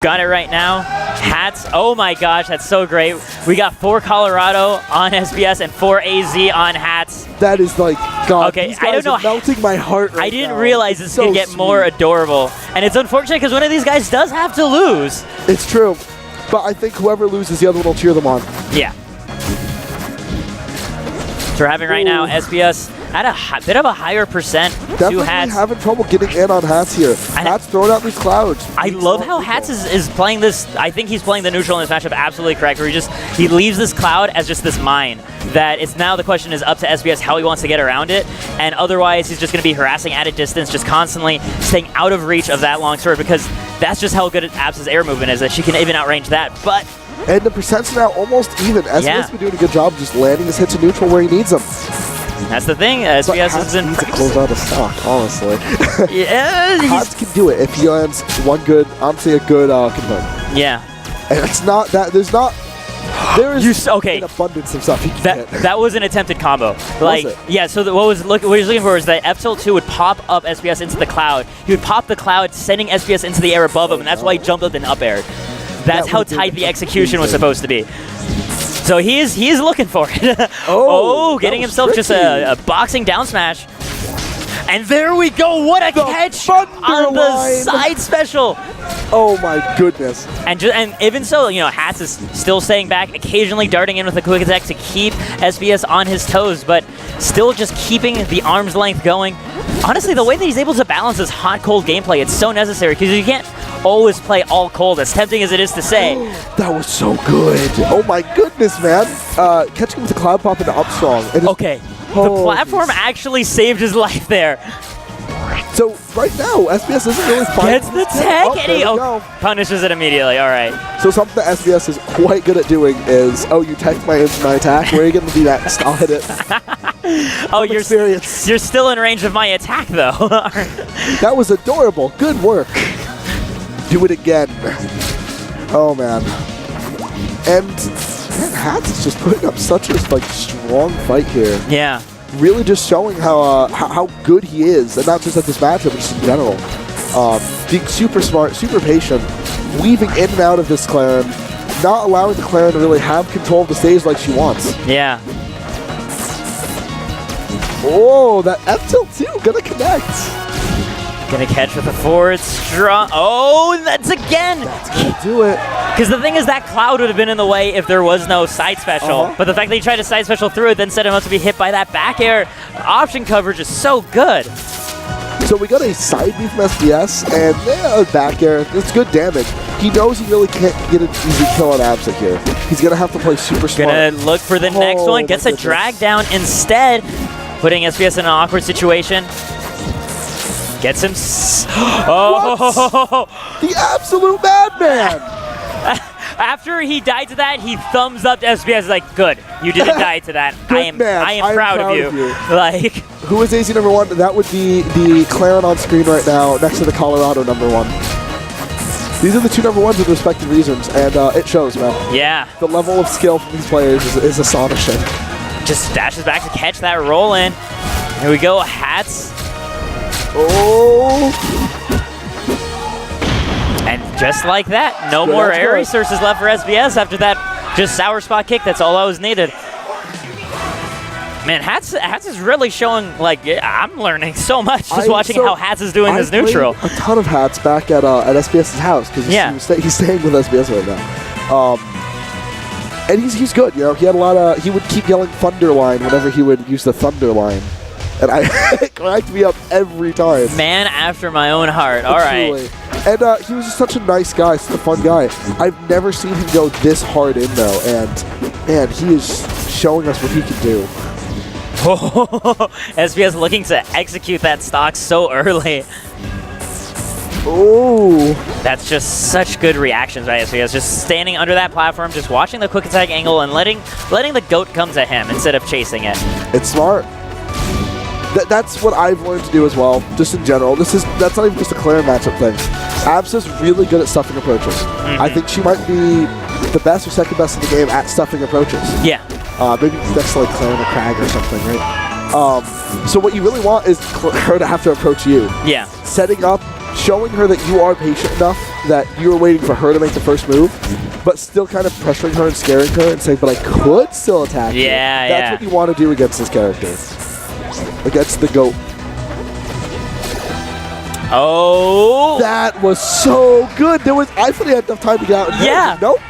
Got it right now. Hatz. Oh my gosh, that's so great. We got 4 Colorado on SBS and 4 AZ on Hatz. That is like, God, okay, these guys are melting my heart right I didn't now. realize this could get more adorable. And it's unfortunate because one of these guys does have to lose. It's true. But I think whoever loses, the other one will cheer them on. Yeah. So we're having right now SBS at a bit of a higher percent. Definitely having trouble getting in on Hatz here. Hatz throwing out these clouds. I love how Hatz is playing this. I think he's playing the neutral in this matchup absolutely correct, where he leaves this cloud as just this mine. That it's now the question is up to SBS how he wants to get around it, and otherwise he's just going to be harassing at a distance, just constantly staying out of reach of that long sword, because that's just how good Absa's air movement is, that she can even outrange that. But and the percents now almost even. SBS has been doing a good job just landing his hits in neutral where he needs them. That's the thing. SBS has been needs to close out of stock, honestly. Yeah, Hatz can do it if he lands one good, honestly a good confirm. Yeah. And it's not that there is an abundance of stuff he can hit. That was an attempted combo. Like, was it? Yeah. So what he was looking for was that F-Tilt-2 would pop up SBS into the cloud. He would pop the cloud, sending SBS into the air above him, and that's why he jumped up and up aired. That's how tight the execution was supposed to be. So he is looking for it. Getting himself just a boxing down smash. And there we go. What a catch on the side special. Oh my goodness. And even so, Hatz is still staying back, occasionally darting in with a quick attack to keep SBS on his toes, but still just keeping the arm's length going. Honestly, the way that he's able to balance this hot-cold gameplay, it's so necessary, because you can't always play all cold, as tempting as it is to say. That was so good. Oh my goodness, man. Catching him with the cloud pop into up strong. Okay. The platform actually saved his life there. So right now, SBS isn't really fighting. Gets the tech, and he punishes it immediately. All right. So something that SBS is quite good at doing is, you teched my attack. Where are you going to do next? I'll hit it. You're still in range of my attack, though. That was adorable. Good work. Do it again. Oh man. And Hatz is just putting up such a strong fight here. Yeah. Really just showing how good he is, and not just at this matchup, but just in general. Being super smart, super patient, weaving in and out of this Clairen, not allowing the Clairen to really have control of the stage like she wants. Yeah. Oh, that F-Tilt-2 gonna connect. Gonna catch with a forward strong. Oh, that's again. That's gonna do it. Because the thing is, that cloud would have been in the way if there was no side special. But the fact that he tried to side special through it, then set him up to be hit by that back air option coverage is so good. So we got a side B from SBS, and a back air. It's good damage. He knows he really can't get an easy kill on Absa here. He's gonna have to play super smart. Gonna look for the next one. Gets a drag down instead, putting SBS in an awkward situation. Gets him. The absolute madman! After he died to that, he thumbs up to SBS like, good, you didn't die to that. I am proud of you. Like, who is AZ number 1? That would be the Clairen on screen right now, next to the Colorado number 1. These are the 2 number 1s with respective reasons, and it shows, man. Yeah. The level of skill from these players is astonishing. Just dashes back to catch that roll in. Here we go, Hatz. Oh! And just like that, no more air resources left for SBS after that just sour spot kick. That's all that was needed. Man, Hatz is really showing, I'm learning so much just watching how Hatz is doing this neutral. A ton of Hatz back at SBS's house, because he's staying with SBS right now. And he's good, He had a lot he would keep yelling Thunderline whenever he would use the Thunderline. And it cracked me up every time. Man after my own heart. All right. And he was just such a nice guy, such a fun guy. I've never seen him go this hard in, though. And, man, he is showing us what he can do. SBS looking to execute that stock so early. Oh. That's just such good reactions by SBS. Just standing under that platform, just watching the quick attack angle and letting the goat come to him instead of chasing it. It's smart. That's what I've learned to do as well, just in general. That's not even just a Clairen matchup thing. Absa's really good at stuffing approaches. I think she might be the best or second best in the game at stuffing approaches. Yeah. Maybe that's like Clairen or Crag or something, right? So what you really want is her to have to approach you. Yeah. Setting up, showing her that you are patient enough that you were waiting for her to make the first move, but still kind of pressuring her and scaring her and saying, but I could still attack you. That's what you want to do against this character. Against the GOAT. Oh! That was so good. I thought he had enough time to get out. Yeah. Nope.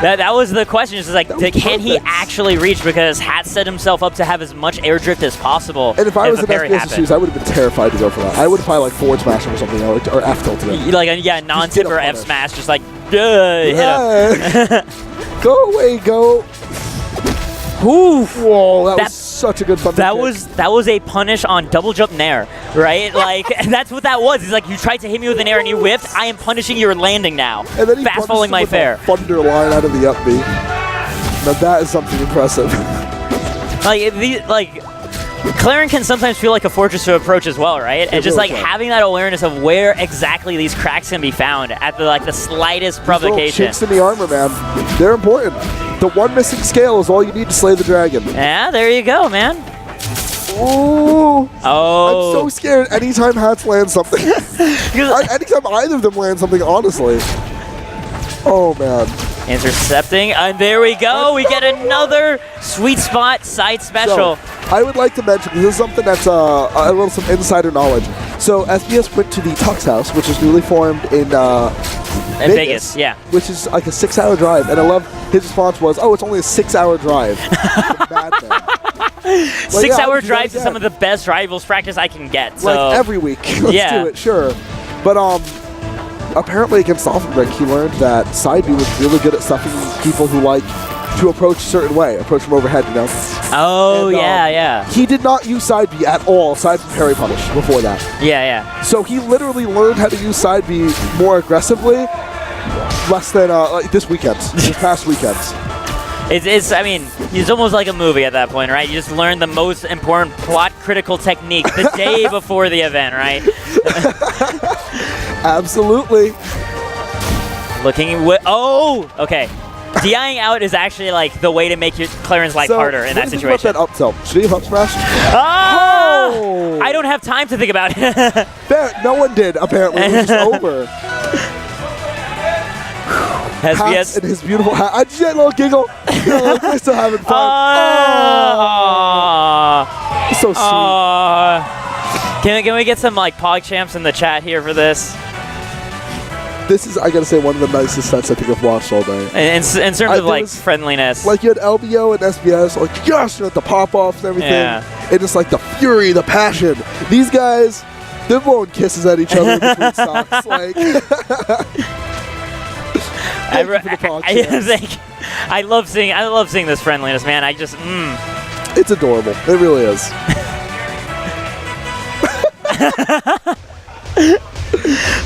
That was the question. It's like, can he perfect. actually reach? Because Hatz set himself up to have as much air drift as possible. And if I was in parry SBS's shoes, I would have been terrified to go for that. I would have probably like forward smash him or something, or F tilted him. Like, non-tip or F smash, just like, hit him. Go away, go. Oof. Whoa, that was such a good thunder kick. That was a punish on double jump nair, right? Like, that's what that was. He's like, you tried to hit me with an air and you whiffed. I am punishing your landing now. And then he fast falling my fair. Thunder line out of the up B. Now that is something impressive. Clairen can sometimes feel like a fortress to approach as well, right? And just like having that awareness of where exactly these cracks can be found at the slightest provocation. Chinks in the armor, man. They're important. The one missing scale is all you need to slay the dragon. Yeah, there you go, man. Ooh. Oh. I'm so scared anytime Hatz lands something. Anytime either of them land something, honestly. Oh, man. Intercepting, and there we go. We get another sweet spot side special. So, I would like to mention, this is something that's a little some insider knowledge. So SBS went to the Tux House, which is newly formed in Vegas, yeah. Which is like a 6-hour drive. And I love his response was, oh, it's only a 6-hour drive. It's a bad thing. 6-hour drives is some of the best rivals practice I can get. So. Like every week. Let's do it, sure. But apparently against Offenbrink, he learned that side B was really good at stuffing people who like to approach a certain way, approach from overhead, you know? Oh, and, yeah. He did not use side B at all, aside from parry punish before that. Yeah. So he literally learned how to use side B more aggressively less than this past weekends. I mean, it's almost like a movie at that point, right? You just learn the most important plot-critical technique the day before the event, right? Absolutely. Okay. DIing out is actually like the way to make your Clairen's life harder in that situation. What do you think about that up tilt? Should he have up smash? Oh! I don't have time to think about it. Fair. No one did, apparently. It was just over. Hatz and his beautiful hat. I just had a little giggle. We're still having fun. So sweet. Can we get some like Pog champs in the chat here for this? This is, I gotta say, one of the nicest sets I think I've watched all day. In terms of like friendliness. Like you had LBO and SBS, like gosh, you had the pop-offs and everything. Yeah. And just like the fury, the passion. These guys, they're blowing kisses at each other between stocks. Like I love seeing this friendliness, man. It's adorable. It really is.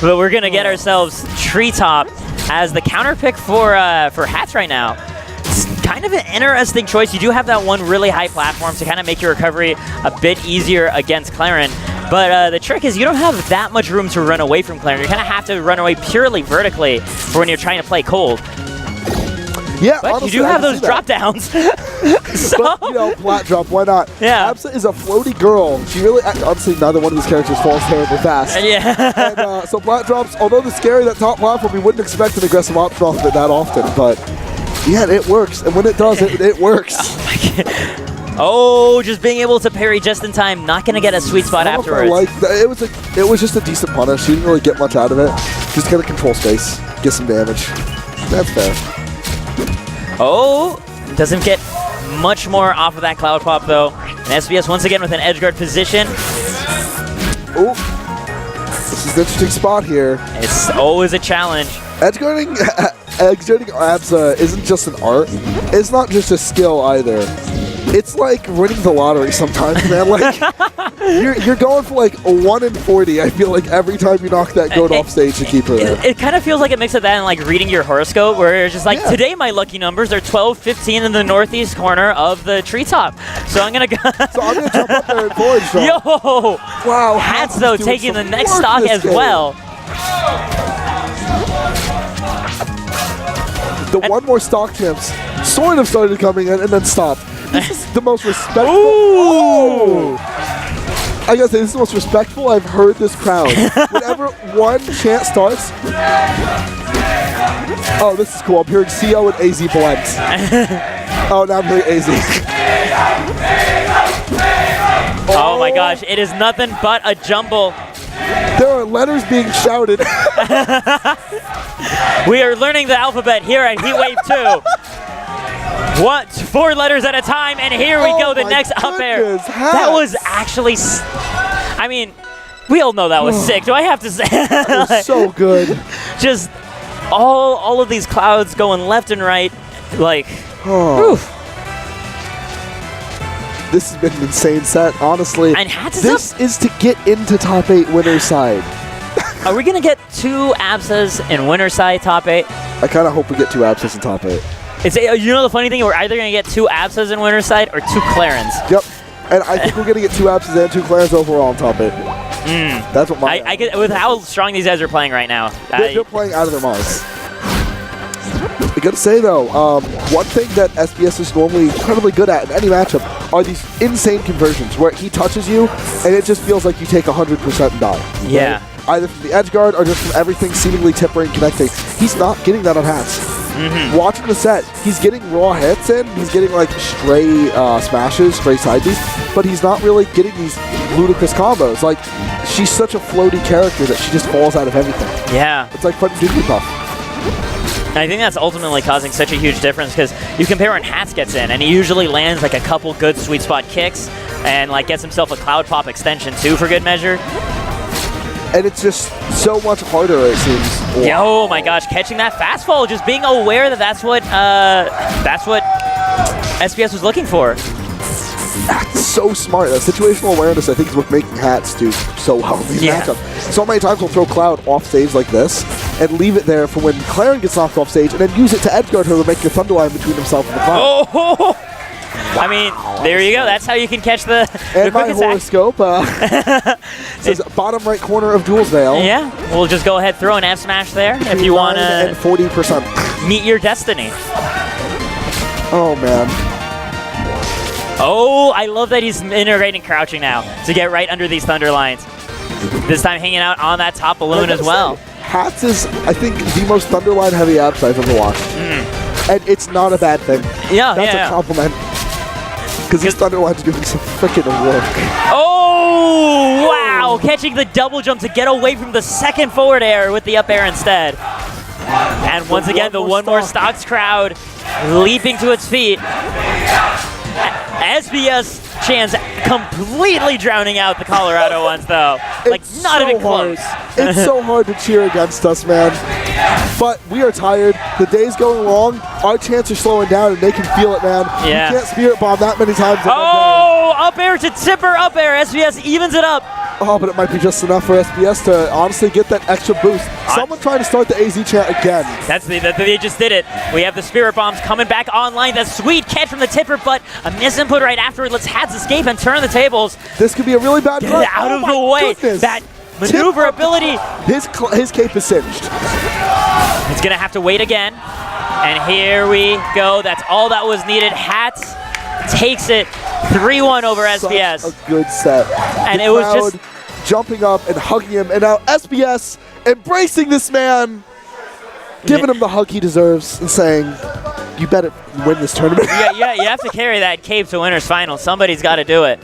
But we're gonna get ourselves Treetop as the counter pick for Hatz right now. It's kind of an interesting choice. You do have that one really high platform to kind of make your recovery a bit easier against Clairen. But the trick is you don't have that much room to run away from Clairen. You kind of have to run away purely vertically for when you're trying to play cold. Yeah, but honestly, you do have those drop downs. So, but, plat drop, why not? Yeah. Absa is a floaty girl. She really, honestly, neither one of these characters falls terribly fast. Yeah. And, so plat drops, although they're scary, that top platform, we wouldn't expect an aggressive option off of it that often, but yeah, it works. And when it does, it works. Oh my god. Oh, just being able to parry just in time, not going to get a sweet spot afterwards. It was just a decent punish. She didn't really get much out of it. Just going to control space, get some damage. That's fair. Oh, doesn't get much more off of that cloud pop though. And SBS once again with an edge guard position. Oh, this is an interesting spot here. It's always a challenge. Edge guarding Absa isn't just an art. It's not just a skill either. It's like winning the lottery sometimes, man. Like you're going for like a 1 in 40. I feel like every time you knock that goat off stage to keep her there. It kind of feels like a mix of that and like reading your horoscope, where it's just like today my lucky numbers are 12, 15 in the northeast corner of the treetop. So I'm gonna go. So I'm gonna jump up there and forward strong. Yo! Wow. Hatz though taking the next stock as well. The one more stock champs sort of started coming in and then stopped. This is the most respectful. Ooh. I gotta say, this is the most respectful I've heard this crowd. Whenever one chant starts. Oh, this is cool. I'm hearing CO and AZ blends. Oh, now I'm hearing AZ. Oh my gosh, it is nothing but a jumble. There are letters being shouted. We are learning the alphabet here at Heatwave 2. 4 letters at a time, and here we go, the next up air. That was actually, I mean, we all know that was sick. Do I have to say? That was so good. Just all of these clouds going left and right, like, oof. This has been an insane set, honestly. And Hatz this is to get into top 8 winner's side. Are we going to get 2 Absas in winner's side top 8? I kind of hope we get 2 Absas in top 8. You know the funny thing? We're either going to get 2 Absas in winner's side or 2 Clairens. Yep. And I think we're going to get 2 Absas and 2 Clairens overall in top 8. That's what I get with how strong these guys are playing right now. They're playing out of their minds. I gotta say though, one thing that SBS is normally incredibly good at in any matchup are these insane conversions where he touches you and it just feels like you take 100% and die. Yeah. Right? Either from the edge guard or just from everything seemingly tippering and connecting. He's not getting that on Hatz. Watching the set, he's getting raw hits in, he's getting like stray smashes, stray side beats, but he's not really getting these ludicrous combos. Like, she's such a floaty character that she just falls out of everything. Yeah. It's like putting Jigglypuff. I think that's ultimately causing such a huge difference because you compare when Hatz gets in, and he usually lands like a couple good sweet spot kicks and like gets himself a cloud pop extension too for good measure. And it's just so much harder, it seems. Yeah, oh my gosh, catching that fastball, just being aware that that's what SBS was looking for. That's so smart. That situational awareness, I think, is what making Hatz do so well in these matchups. So many times we'll throw Cloud off stage like this and leave it there for when Clairen gets knocked off stage and then use it to edgeguard her to make a Thunderline between himself and the Cloud. Oh! I mean, there you go. That's how you can catch the And my horoscope says bottom right corner of Duel's Veil. Yeah, we'll just go ahead, throw an F smash there if you want to. And 40%. Meet your destiny. Oh, man. Oh, I love that he's integrating crouching now to get right under these thunder lines. This time hanging out on that top balloon as well. Hatz is, I think, the most Thunderline heavy Absa I've ever watched. And it's not a bad thing. Yeah, That's a compliment. Because his Thunderline's doing some freaking work. Oh, wow. Catching the double jump to get away from the second forward air with the up air instead. And once again, the one more stocks crowd leaping to its feet. SBS chants completely drowning out the Colorado ones, though. Like, not even close. It's so hard to cheer against us, man. But we are tired. The day's going long. Our chants are slowing down, and they can feel it, man. Yeah. You can't spirit bomb that many times. Oh, up air to tipper up air. SBS evens it up. Oh, but it might be just enough for SBS to honestly get that extra boost. Someone trying to start the AZ chant again. They just did it. We have the Spirit Bombs coming back online. That sweet catch from the tipper, but a misinput right after it. Let's Hatz escape and turn the tables. This could be a really bad Get out of the way. Goodness. That maneuverability. His cape is singed. It's going to have to wait again. And here we go. That's all that was needed. Hatz takes it 3-1 over SBS. Such a good set. And the it was just jumping up and hugging him, and now SBS embracing this man, giving him the hug he deserves, and saying, "You better win this tournament." Yeah, you have to carry that cape to winners final. Somebody's got to do it.